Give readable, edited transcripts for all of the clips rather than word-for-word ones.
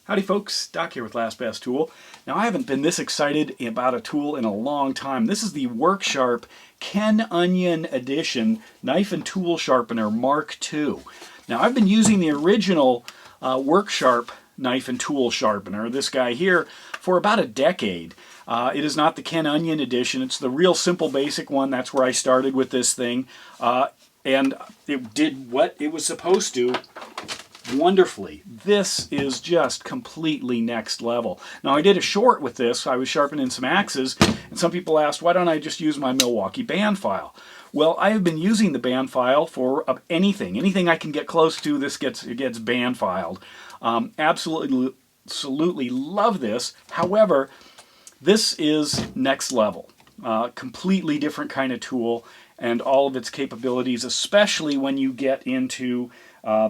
Howdy folks, Doc here with Last Best Tool. Now I haven't been this excited about a tool in a long time. This is the Worksharp Ken Onion Edition Knife and Tool Sharpener Mark II. Now I've been using the original Worksharp Knife and Tool Sharpener, this guy here, for about a decade. It is not the Ken Onion Edition, it's the real simple basic one. That's where I started with this thing. And it did what it was supposed to wonderfully. This is just completely next level. Now I did a short with this. I was sharpening some axes, and some people asked, why don't I just use my Milwaukee band file? Well, I have been using the band file for anything I can get close to. This gets band filed. Absolutely love this. However, this is next level. Completely different kind of tool, and all of its capabilities, especially when you get into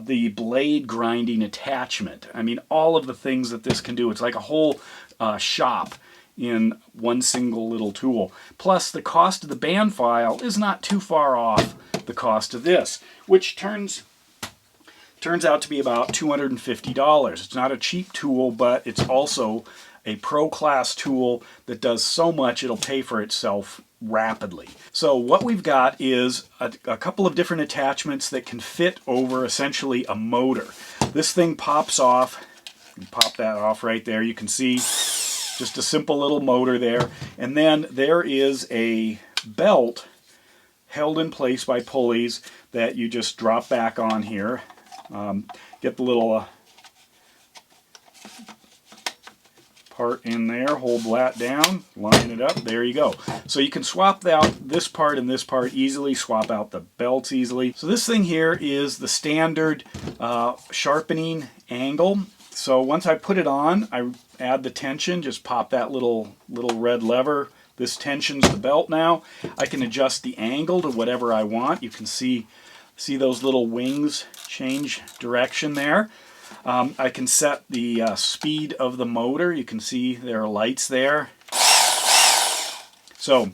the blade grinding attachment. I mean, all of the things that this can do. It's like a whole shop in one single little tool. Plus, the cost of the band file is not too far off the cost of this, which turns out to be about $250. It's not a cheap tool, but it's also a pro-class tool that does so much it'll pay for itself rapidly. So what we've got is a couple of different attachments that can fit over essentially a motor. This thing pops off. Pop that off right there. You can see just a simple little motor there. And then there is a belt held in place by pulleys that you just drop back on here. Get the little part in there, hold that down, line it up, there you go. So you can swap out this part and this part easily, swap out the belts easily. So this thing here is the standard sharpening angle. So once I put it on, I add the tension, just pop that little red lever. This tensions the belt now. I can adjust the angle to whatever I want. You can see those little wings change direction there. I can set the speed of the motor. You can see there are lights there. So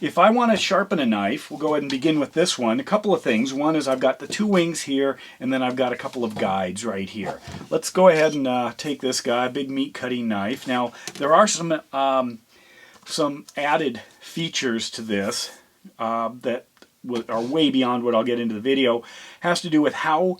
if I want to sharpen a knife, we'll go ahead and begin with this one. A couple of things. One is I've got the two wings here, and then I've got a couple of guides right here. Let's go ahead and take this guy, big meat cutting knife. Now there are some added features to this that are way beyond what I'll get into the video. It has to do with how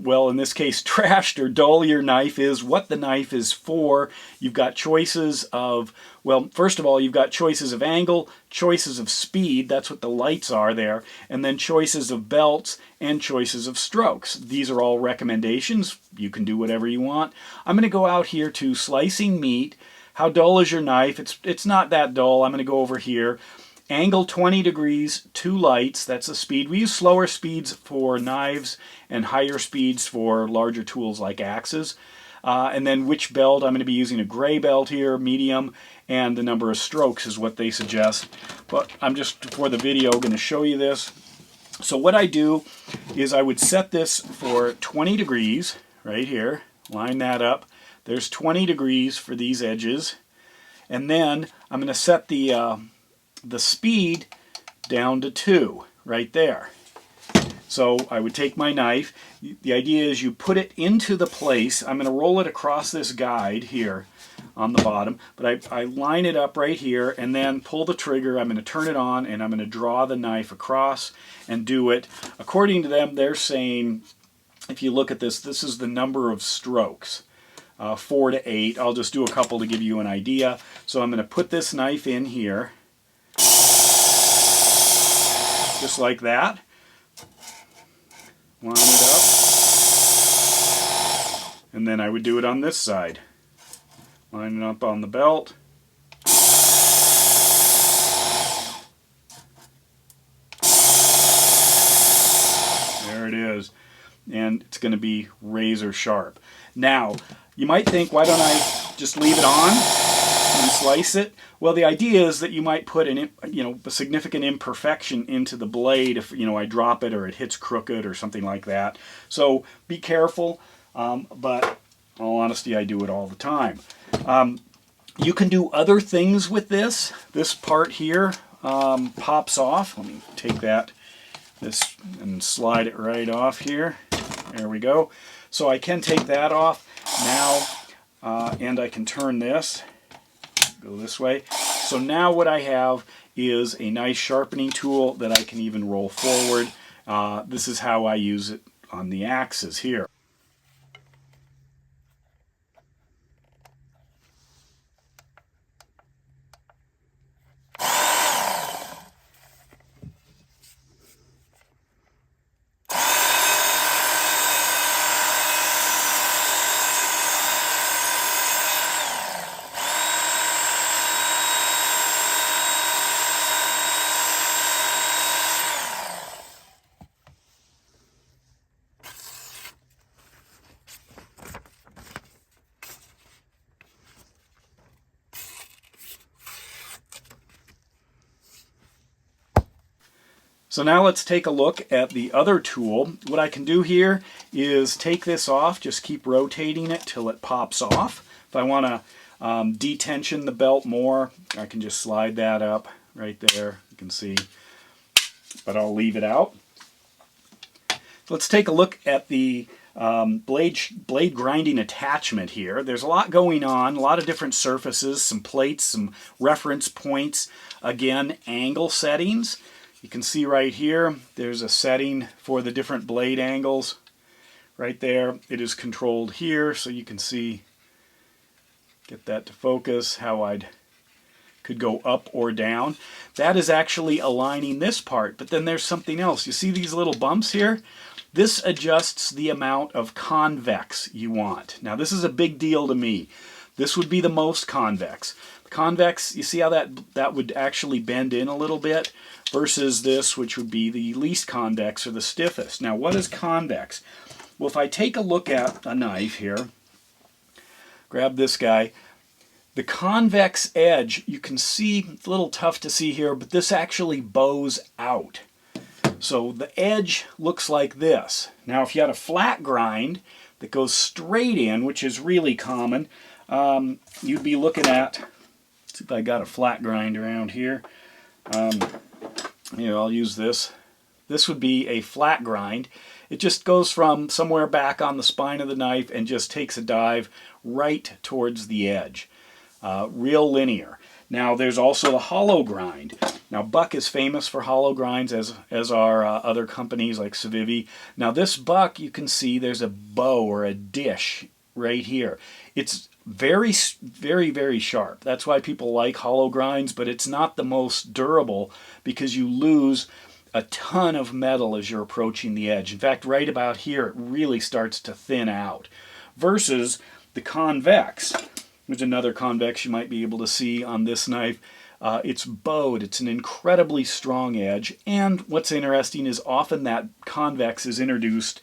well, in this case, trashed or dull your knife is, what the knife is for. You've got choices of, well, first of all, you've got choices of angle, choices of speed, that's what the lights are there, and then choices of belts and choices of strokes. These are all recommendations. You can do whatever you want. I'm going to go out here to slicing meat. How dull is your knife? It's not that dull. I'm going to go over here. Angle 20 degrees, two lights, that's the speed. We use slower speeds for knives and higher speeds for larger tools like axes. And then which belt, I'm going to be using a gray belt here, medium, and the number of strokes is what they suggest. But I'm just, for the video, going to show you this. So what I do is I would set this for 20 degrees, right here, line that up. There's 20 degrees for these edges. And then I'm going to set the speed down to 2 right there. So I would take my knife. The idea is you put it into the place. I'm going to roll it across this guide here on the bottom, but I line it up right here and then pull the trigger. I'm going to turn it on and I'm going to draw the knife across and do it. According to them, they're saying, if you look at this, this is the number of strokes. 4 to 8. I'll just do a couple to give you an idea. So I'm going to put this knife in here. Just like that. Line it up. And then I would do it on this side. Line it up on the belt. There it is. And it's going to be razor sharp. Now, you might think, why don't I just leave it on and slice it? Well, the idea is that you might put a significant imperfection into the blade if I drop it or it hits crooked or something like that. So be careful, but in all honesty, I do it all the time. You can do other things with this. This part here pops off. Let me take this and slide it right off here. There we go. So I can take that off. Now, and I can turn this, go this way. So now what I have is a nice sharpening tool that I can even roll forward. This is how I use it on the axes here. So now let's take a look at the other tool. What I can do here is take this off, just keep rotating it till it pops off. If I want to detension the belt more, I can just slide that up right there. You can see, but I'll leave it out. Let's take a look at the blade grinding attachment here. There's a lot going on, a lot of different surfaces, some plates, some reference points, again, angle settings. You can see right here, there's a setting for the different blade angles. Right there, it is controlled here, so you can see, get that to focus, how I could go up or down. That is actually aligning this part, but then there's something else. You see these little bumps here? This adjusts the amount of convex you want. Now this is a big deal to me. This would be the most convex. Convex, you see how that would actually bend in a little bit versus this, which would be the least convex or the stiffest. Now what is convex? Well, if I take a look at a knife here, grab this guy, the convex edge, you can see, it's a little tough to see here, but this actually bows out. So the edge looks like this. Now if you had a flat grind that goes straight in, which is really common, you'd be looking at, let's see if I got a flat grind around here. I'll use this. This would be a flat grind. It just goes from somewhere back on the spine of the knife and just takes a dive right towards the edge. Real linear. Now there's also the hollow grind. Now Buck is famous for hollow grinds, as are other companies like Civivi. Now this Buck, you can see there's a bow or a dish right here. It's very, very, very sharp. That's why people like hollow grinds, but it's not the most durable because you lose a ton of metal as you're approaching the edge. In fact, right about here, it really starts to thin out. Versus the convex. There's another convex you might be able to see on this knife. It's bowed. It's an incredibly strong edge. And what's interesting is often that convex is introduced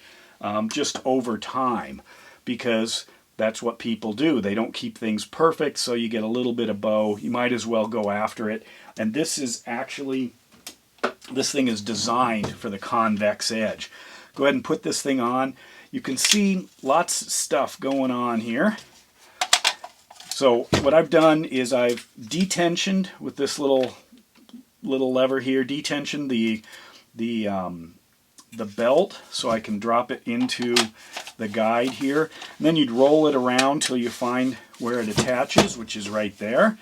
just over time because that's what people do. They don't keep things perfect, so you get a little bit of bow. You might as well go after it. And this is actually, this thing is designed for the convex edge. Go ahead and put this thing on. You can see lots of stuff going on here. So what I've done is I've detensioned with this little lever here, detensioned the belt so I can drop it into the guide here. And then you'd roll it around till you find where it attaches, which is right there.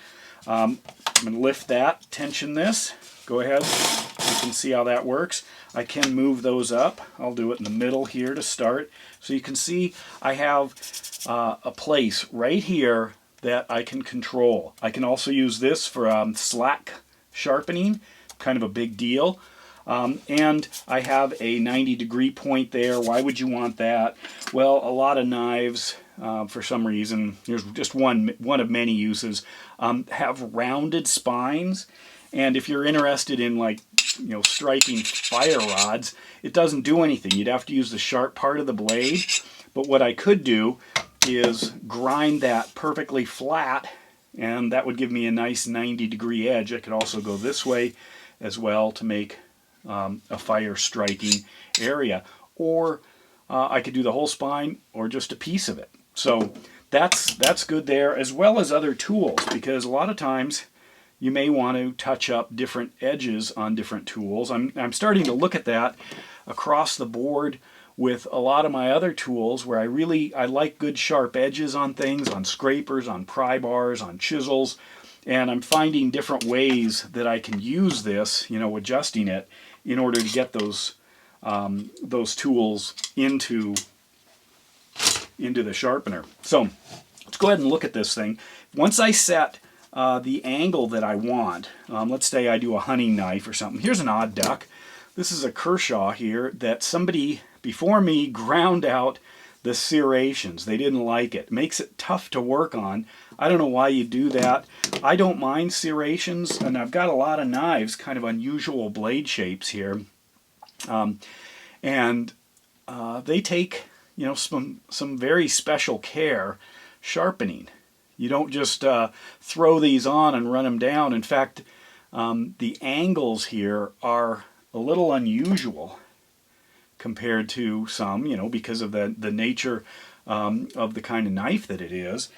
I'm going to lift that, tension this. Go ahead. You can see how that works. I can move those up. I'll do it in the middle here to start. So you can see I have a place right here that I can control. I can also use this for slack sharpening, kind of a big deal. And I have a 90-degree point there. Why would you want that? Well, a lot of knives, for some reason, here's just one of many uses, have rounded spines. And if you're interested in, like, striking fire rods, it doesn't do anything. You'd have to use the sharp part of the blade. But what I could do is grind that perfectly flat, and that would give me a nice 90-degree edge. I could also go this way as well to make a fire striking area, or I could do the whole spine or just a piece of it. So that's good there, as well as other tools, because a lot of times you may want to touch up different edges on different tools. I'm starting to look at that across the board with a lot of my other tools where I like good sharp edges on things, on scrapers, on pry bars, on chisels, and I'm finding different ways that I can use this, you know, adjusting it in order to get those tools into the sharpener. So let's go ahead and look at this thing. Once I set the angle that I want, let's say I do a hunting knife or something. Here's an odd duck. This is a Kershaw here that somebody before me ground out the serrations. They didn't like it. Makes it tough to work on. I don't know why you do that. I don't mind serrations, and I've got a lot of knives, kind of unusual blade shapes here. They take, you know, some very special care sharpening. You don't just throw these on and run them down. In fact, the angles here are a little unusual compared to some, you know, because of the nature of the kind of knife that it is.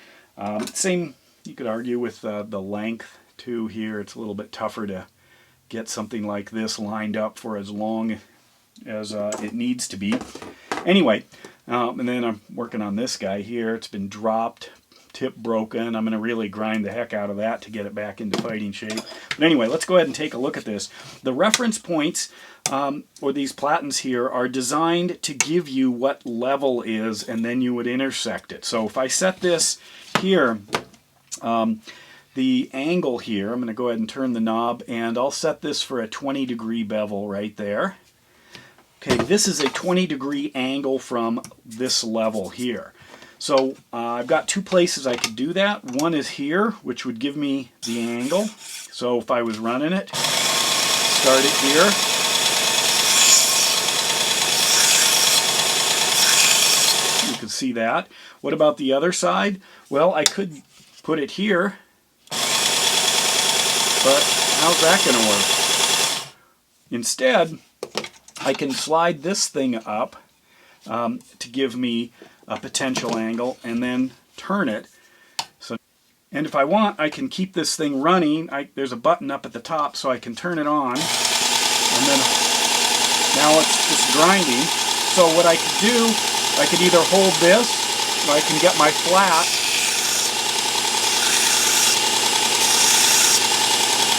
Same, you could argue, with the length too here. It's a little bit tougher to get something like this lined up for as long as it needs to be. Anyway, and then I'm working on this guy here. It's been dropped, tip broken. I'm going to really grind the heck out of that to get it back into fighting shape. But anyway, let's go ahead and take a look at this. The reference points, or these platens here, are designed to give you what level is, and then you would intersect it. So if I set this here, the angle here, I'm going to go ahead and turn the knob, and I'll set this for a 20-degree bevel right there. Okay, this is a 20-degree angle from this level here. So I've got two places I could do that. One is here, which would give me the angle. So if I was running it, start it here. You can see that. What about the other side? Well, I could put it here, but how's that going to work? Instead, I can slide this thing up to give me a potential angle, and then turn it. So, and if I want, I can keep this thing running. There's a button up at the top, so I can turn it on, and then now it's just grinding. So what I could do, I could either hold this, or I can get my flat,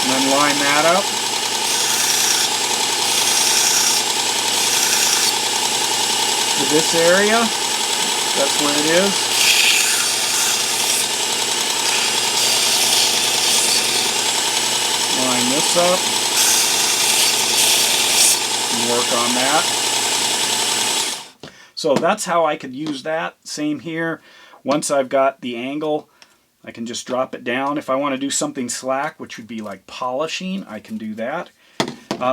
and then line that up. To this area. That's where it is. Line this up and work on that. So that's how I could use that. Same here. Once I've got the angle, I can just drop it down. If I want to do something slack, which would be like polishing, I can do that.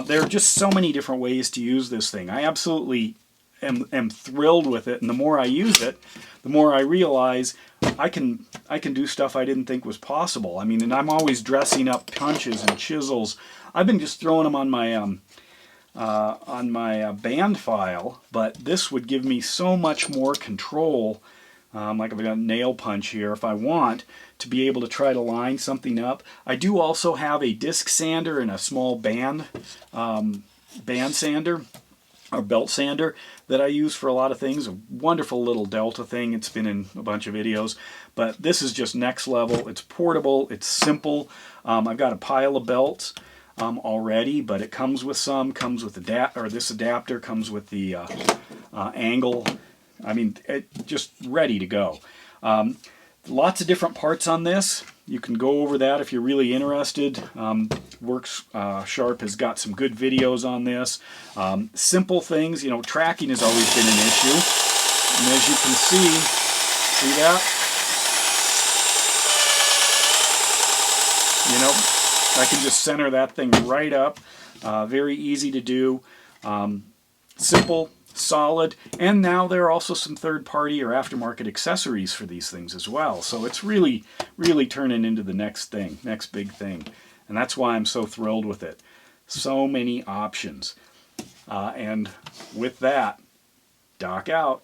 There are just so many different ways to use this thing. I absolutely am thrilled with it, and the more I use it, the more I realize I can do stuff I didn't think was possible. I mean, and I'm always dressing up punches and chisels. I've been just throwing them on my band file, but this would give me so much more control. Like I've got a nail punch here, if I want to be able to try to line something up. I do also have a disc sander and a small band sander, or belt sander, that I use for a lot of things. A wonderful little Delta thing. It's been in a bunch of videos, but this is just next level. It's portable, it's simple. I've got a pile of belts already, but it comes with this adapter comes with the angle. I mean, just ready to go. Lots of different parts on this. You can go over that if you're really interested. Works Sharp has got some good videos on this. Simple things, you know, tracking has always been an issue. And as you can see that? You know, I can just center that thing right up. Very easy to do. Simple, solid, and now there are also some third-party or aftermarket accessories for these things as well. So it's really, really turning into the next big thing. And that's why I'm so thrilled with it. So many options. And with that, Doc out.